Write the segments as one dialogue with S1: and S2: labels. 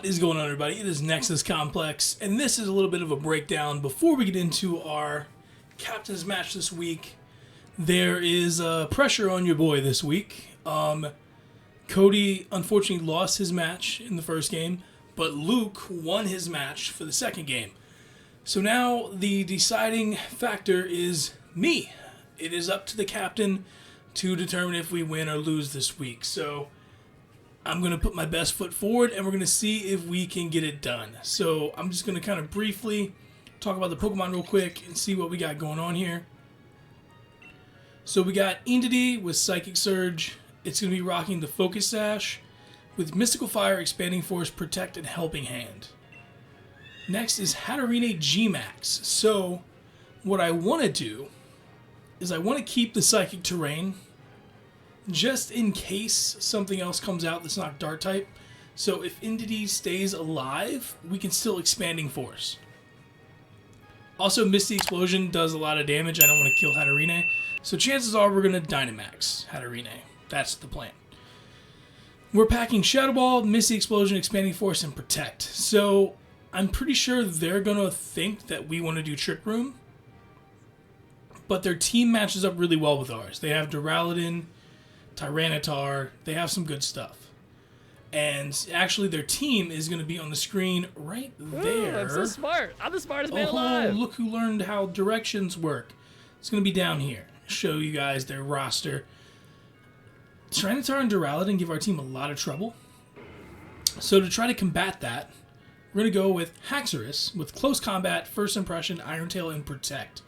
S1: is going on, everybody? It is NexusComplex, and this is a little bit of a breakdown before we get into our captain's match this week. There is pressure on your boy this week. Cody unfortunately lost his match in the first game, but Luke won his match for the second game. So now the deciding factor is me. It is up to the captain to determine if we win or lose this week. So I'm going to put my best foot forward, and we're going to see if we can get it done. So I'm just going to kind of briefly talk about the Pokemon real quick and see what we got going on here. So we got Entity with Psychic Surge. It's going to be rocking the Focus Sash with Mystical Fire, Expanding Force, Protect, and Helping Hand. Next is Hatterene G-Max. So what I want to do is I want to keep the Psychic Terrain just in case something else comes out that's not Dark type. So if Entity stays alive, we can still Expanding Force. Also, Misty Explosion does a lot of damage. I don't want to kill Hatterene. So chances are we're going to Dynamax Hatterene. That's the plan. We're packing Shadow Ball, Misty Explosion, Expanding Force, and Protect. So I'm pretty sure they're going to think that we want to do Trick Room. But their team matches up really well with ours. They have Duraludon, Tyranitar, they have some good stuff. And actually their team is going to be on the screen right there.
S2: Ooh, I'm so smart. I'm the smartest man alive.
S1: Look who learned how directions work. It's going to be down here. Show you guys their roster. Tyranitar and Duraludon give our team a lot of trouble. So to try to combat that, we're going to go with Haxorus with Close Combat, First Impression, Iron Tail, and Protect.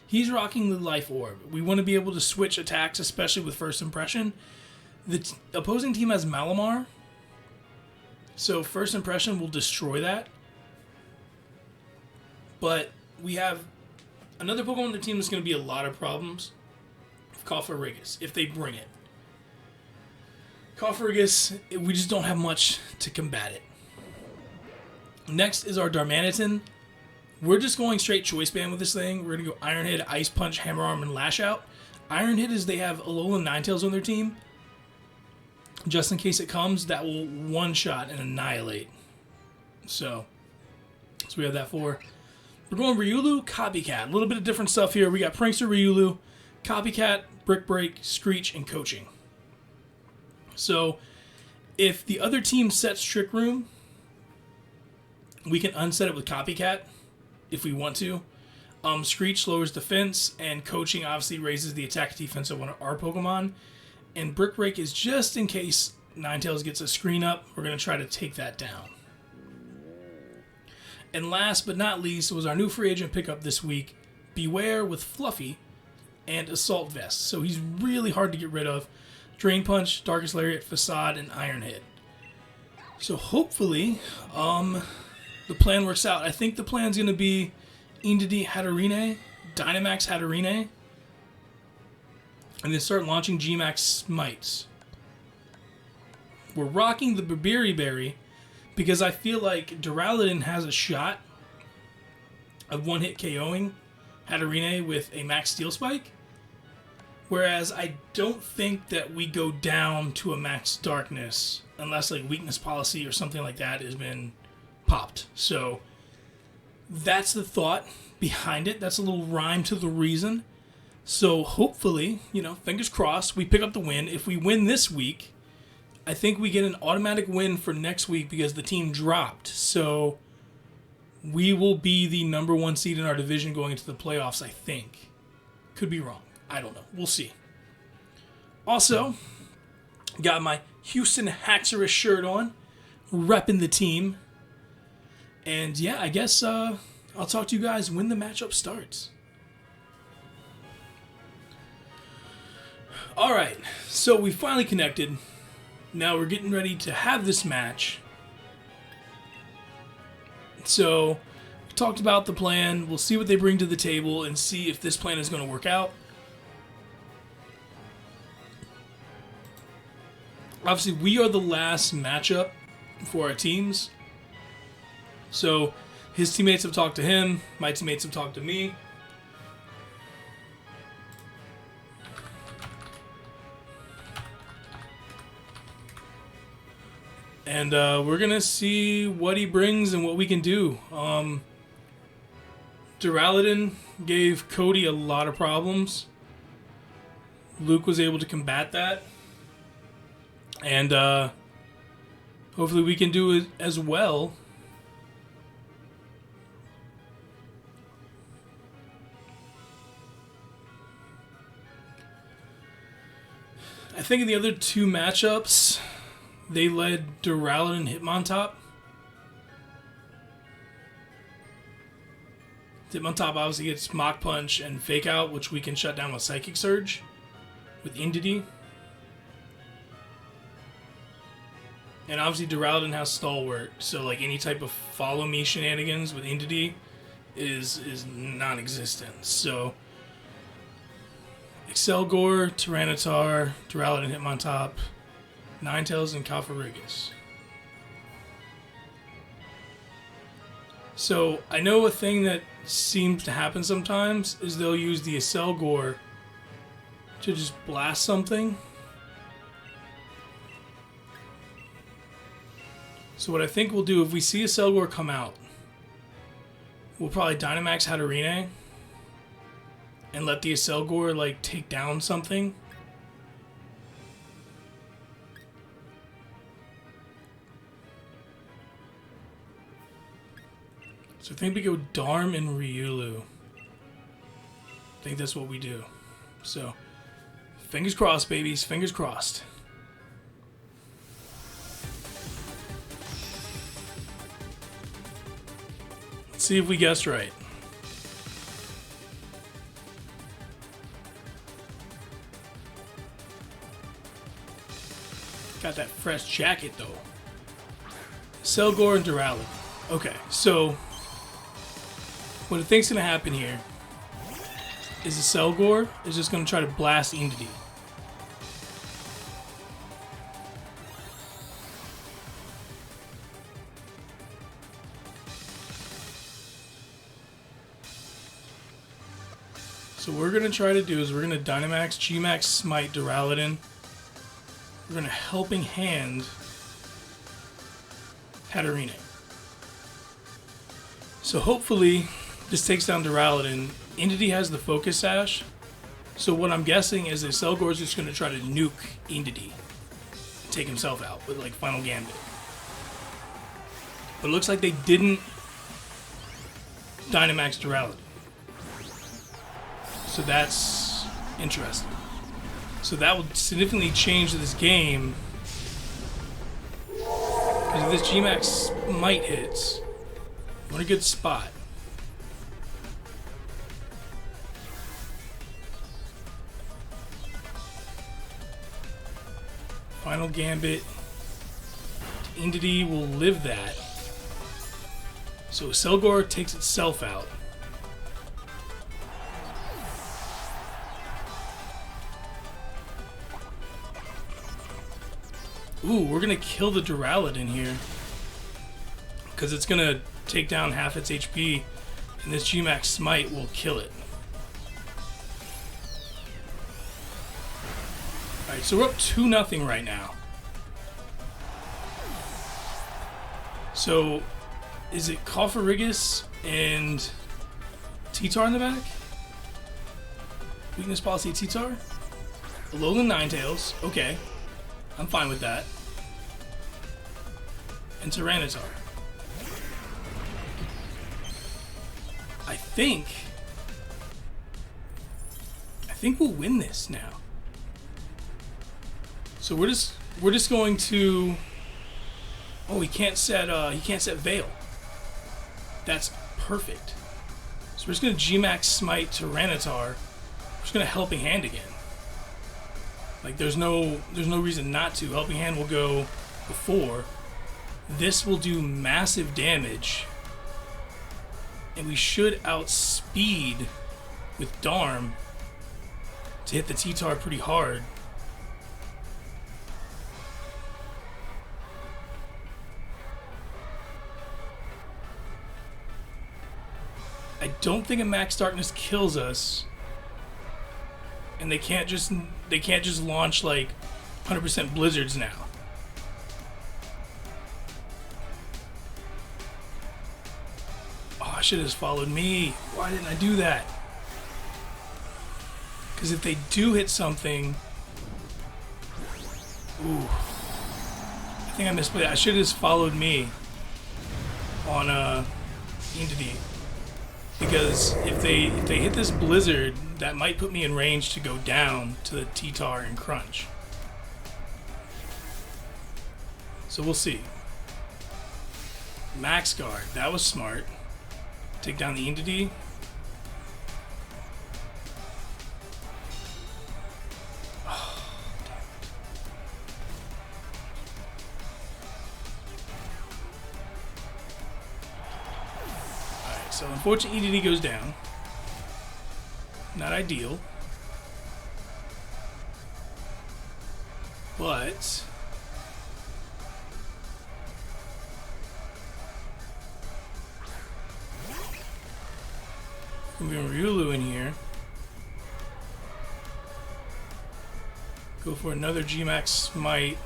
S1: He's rocking the Life Orb. We want to be able to switch attacks, especially with First Impression. The opposing team has Malamar, so First Impression will destroy that. But we have another Pokemon on the team that's going to be a lot of problems. Cofagrigus, if they bring it. Cofagrigus, we just don't have much to combat it. Next is our Darmanitan. We're just going straight Choice Band with this thing. We're going to go Iron Head, Ice Punch, Hammer Arm, and Lash Out. Iron Head is they have Alolan Ninetales on their team. Just in case it comes, that will one-shot and annihilate. So we have that for. We're going Riolu, Copycat. A little bit of different stuff here. We got Prankster Riolu, Copycat, Brick Break, Screech, and Coaching. So if the other team sets Trick Room, we can unset it with Copycat if we want to. Screech lowers defense, and Coaching obviously raises the attack defense of one of our Pokemon. And Brick Break is just in case Ninetales gets a screen up. We're going to try to take that down. And last but not least was our new free agent pickup this week, Beware with Fluffy and Assault Vest. So he's really hard to get rid of. Drain Punch, Darkest Lariat, Facade, and Iron Head. So hopefully the plan works out. I think the plan's going to be Entity Hatterene, Dynamax Hatterene, and then start launching G-Max Smites. We're rocking the Berry because I feel like Duraludon has a shot of one-hit KOing Hatterene with a Max Steel Spike, whereas I don't think that we go down to a Max Darkness unless like Weakness Policy or something like that has been popped. So that's the thought behind it. That's a little rhyme to the reason. So hopefully, fingers crossed, we pick up the win. If we win this week, I think we get an automatic win for next week because the team dropped. So we will be the number 1 seed in our division going into the playoffs, I think. Could be wrong. I don't know. We'll see. Also, got my Houston Haxorus shirt on, repping the team. And yeah, I guess I'll talk to you guys when the matchup starts. Alright, so we finally connected. Now we're getting ready to have this match. So, we talked about the plan. We'll see what they bring to the table and see if this plan is going to work out. Obviously, we are the last matchup for our teams. So, his teammates have talked to him. My teammates have talked to me. And we're going to see what he brings and what we can do. Duraludon gave Cody a lot of problems. Luke was able to combat that. And hopefully we can do it as well. I think in the other two matchups, they led Duraludon Hitmontop. Hitmontop obviously gets Mach Punch and Fake Out, which we can shut down with Psychic Surge with Indity. And obviously Duraludon has Stalwart, so like any type of follow me shenanigans with Indity is non-existent. So Excelgor, Tyranitar, Duraludon Hitmontop, Ninetales, and Calpharigus. So I know a thing that seems to happen sometimes is they'll use the Excelgor to just blast something. So what I think we'll do, if we see Excelgor come out, we'll probably Dynamax Hatterene and let the Excelgor like take down something. So I think we go Darm and Riolu. I think that's what we do. So fingers crossed, babies. Fingers crossed. Let's see if we guessed right. Got that fresh jacket though. Excelgor and Duraludon. Okay, so what I think's gonna happen here is Excelgor is just gonna try to blast Indity. So what we're gonna try to do is we're gonna Dynamax, G-Max, Smite, Duraludon. We're gonna Helping Hand Hatterene. So hopefully this takes down Duraludon. Indity has the Focus Sash. So what I'm guessing is that Excelgor is just going to try to nuke Indity. Take himself out with like Final Gambit. But it looks like they didn't Dynamax Duraludon. So that's interesting. So that will significantly change this game. Because if this G-Max Might hits, we're in a good spot. Final Gambit. Indity will live that. So Excelgor takes itself out. Ooh, we're gonna kill the Duraludon here. Because it's gonna take down half its HP, and this G-Max Smite will kill it. Alright, so we're up 2-0 right now. So, is it Calpharigus and T-Tar in the back? Weakness Policy T-Tar? Alolan Ninetales, okay. I'm fine with that. And Tyranitar. I think we'll win this now. So we're just going to. Oh, he can't set Veil. That's perfect. So we're just gonna G-Max Smite Tyranitar. We're just gonna Helping Hand again. Like there's no reason not to. Helping Hand will go before. This will do massive damage. And we should outspeed with Darm to hit the T-Tar pretty hard. I don't think a Max Darkness kills us. And they can't just launch like 100% blizzards now. I should have just followed me. Why didn't I do that? Because if they do hit something... Ooh. I think I misplayed it. I should have just followed me on Entity. Because if they hit this blizzard, that might put me in range to go down to the T-Tar and crunch. So we'll see. Max guard, that was smart. Take down the Entity. Oh, damn it. Alright, so unfortunately Entity goes down. Not ideal. But we have Ryulu in here. Go for another Gmax Smite.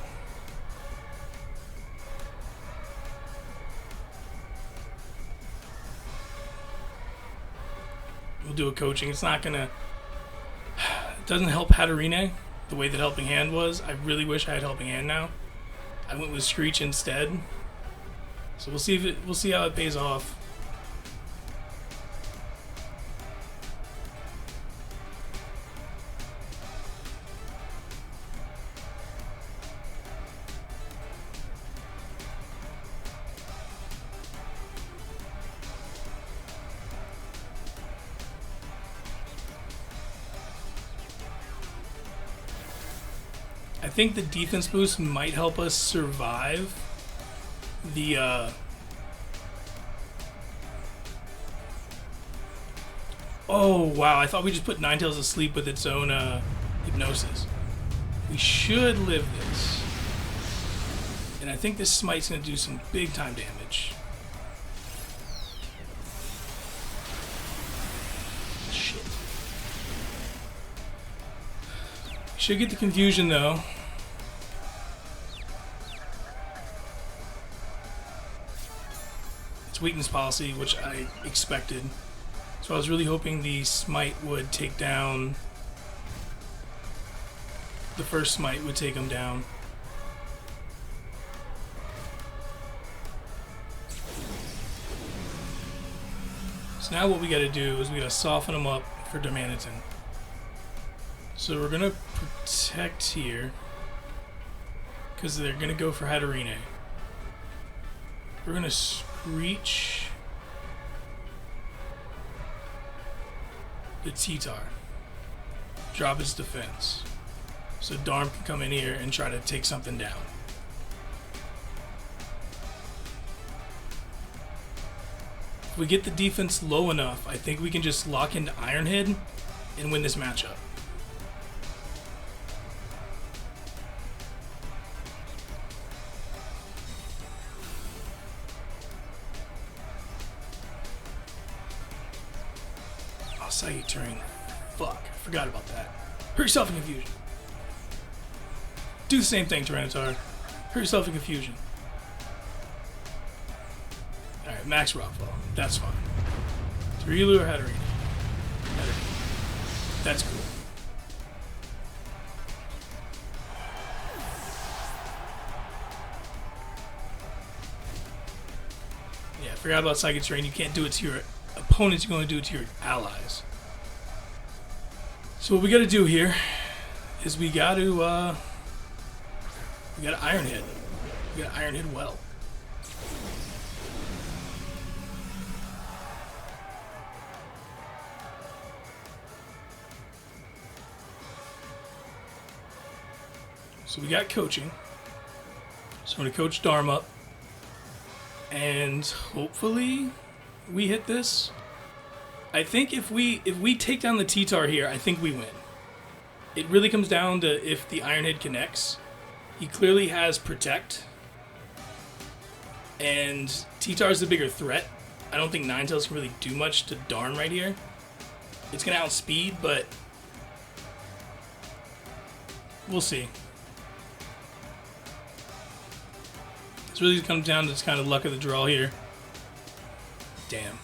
S1: We'll do a coaching. It's not gonna... It doesn't help Hatterene the way that Helping Hand was. I really wish I had Helping Hand now. I went with Screech instead. So we'll see if we'll see how it pays off. I think the defense boost might help us survive the oh wow, I thought we just put Ninetales to sleep with its own hypnosis. We should live this. And I think this Smite's gonna do some big time damage. Shit. Should get the confusion though. It's weakness policy, which I expected. So I was really hoping the Smite would take down... The first Smite would take him down. So now what we gotta do is we gotta soften him up for Darmanitan. So we're gonna protect here, because they're gonna go for Hatterene. We're gonna Screech the T-Tar. Drop its defense. So Darm can come in here and try to take something down. If we get the defense low enough, I think we can just lock into Ironhead and win this matchup. Oh, Psychic Terrain. Fuck, I forgot about that. Hurt yourself in Confusion. Do the same thing, Tyranitar. Hurt yourself in Confusion. Alright, Max Rockfall. That's fine. Riolu or Hatterene? Hatterene. That's cool. Yeah, I forgot about Psychic Terrain. You can't do it to your opponents, you're going to do it to your allies. So what we got to do here is we got to Ironhead. We got to Ironhead well. So we got coaching. So I'm going to coach Darm up. And hopefully we hit this. I think if we take down the T-Tar here, I think we win. It really comes down to if the Ironhead connects. He clearly has Protect. And T-Tar's the bigger threat. I don't think Ninetales can really do much to Darm right here. It's going to outspeed, but we'll see. This really comes down to just kind of luck of the draw here. Damn.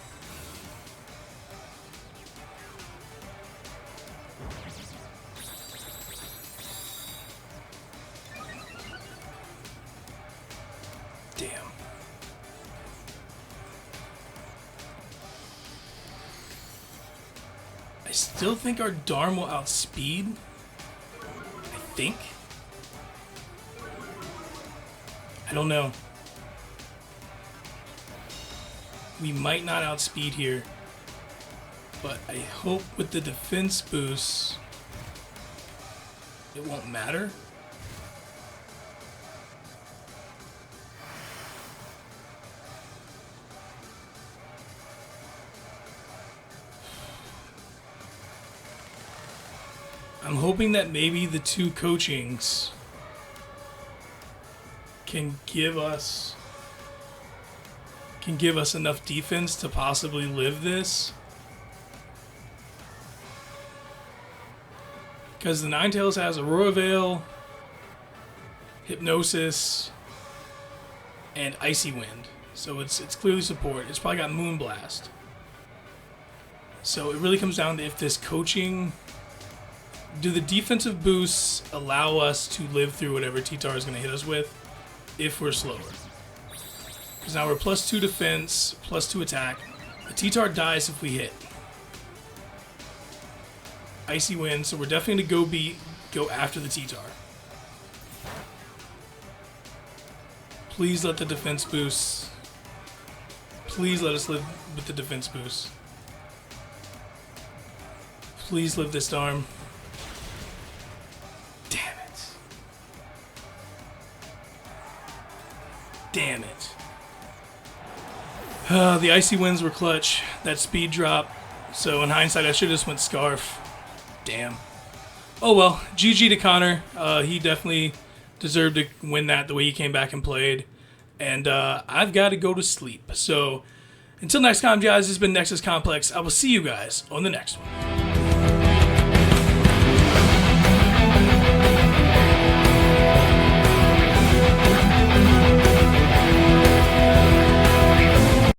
S1: I still think our Darm will outspeed. I think. I don't know. We might not outspeed here. But I hope with the defense boost, it won't matter. I'm hoping that maybe the 2 coachings can give us enough defense to possibly live this. Because the Ninetales has Aurora Veil, Hypnosis, and Icy Wind. So it's clearly support. It's probably got Moonblast. So it really comes down to if this coaching... Do the defensive boosts allow us to live through whatever T-Tar is going to hit us with if we're slower? Because now we're +2 defense, +2 attack. The T-Tar dies if we hit. Icy Wind, so we're definitely going to go after the T-Tar. Please let the defense boost. Please let us live with the defense boost. Please live this Darm. Damn it. The Icy Winds were clutch. That speed drop. So in hindsight, I should have just went Scarf. Damn. Oh well. GG to Connor. He definitely deserved to win that the way he came back and played. And I've got to go to sleep. So until next time, guys, this has been Nexus Complex. I will see you guys on the next one.